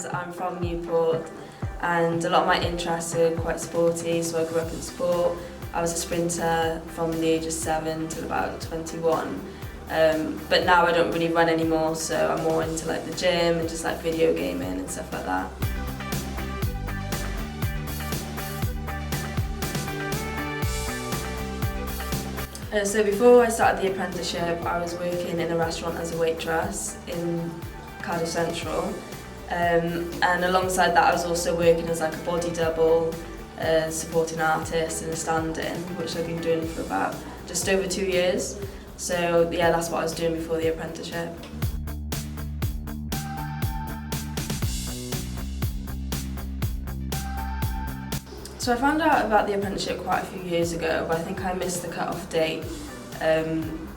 I'm from Newport and a lot of my interests are quite sporty, so I grew up in sport. I was a sprinter from the age of 7 till about 21. But now I don't really run anymore, so I'm more into like the gym and just like video gaming and stuff like that. So before I started the apprenticeship, I was working in a restaurant as a waitress in Cardiff Central. And alongside that I was also working as like a body double, supporting artist in a stand-in, which I've been doing for about just over 2 years. So yeah, that's what I was doing before the apprenticeship. So I found out about the apprenticeship quite a few years ago, but I think I missed the cut-off date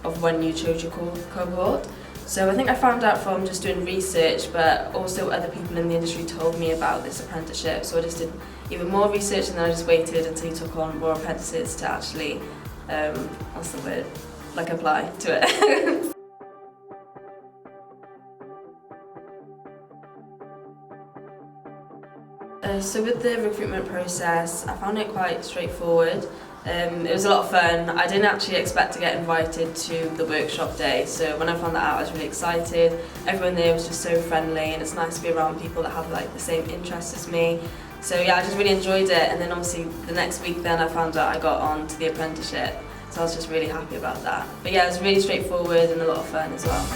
of when you chose your cohort. So I think I found out from just doing research, but also other people in the industry told me about this apprenticeship. So I just did even more research, and then I just waited until you took on more apprentices to actually, what's the word, like apply to it. So with the recruitment process, I found it quite straightforward. It was a lot of fun. I didn't actually expect to get invited to the workshop day, so when I found that out I was really excited. Everyone there was just so friendly, and it's nice to be around people that have like the same interests as me. So yeah, I just really enjoyed it, and then obviously the next week then I found out I got on to the apprenticeship, so I was just really happy about that. But yeah, it was really straightforward and a lot of fun as well.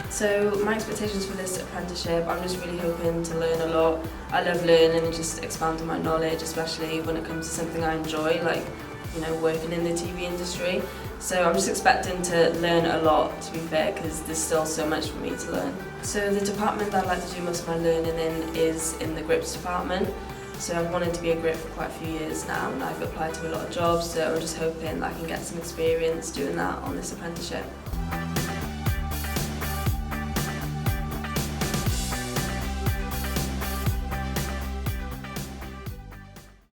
So my expectations for this apprenticeship, I'm just really hoping to learn a lot. I love learning and just expanding my knowledge, especially when it comes to something I enjoy, like working in the TV industry. So I'm just expecting to learn a lot, to be fair, because there's still so much for me to learn. So the department that I like to do most of my learning in is in the grips department. So I've wanted to be a grip for quite a few years now, and I've applied to a lot of jobs, so I'm just hoping that I can get some experience doing that on this apprenticeship.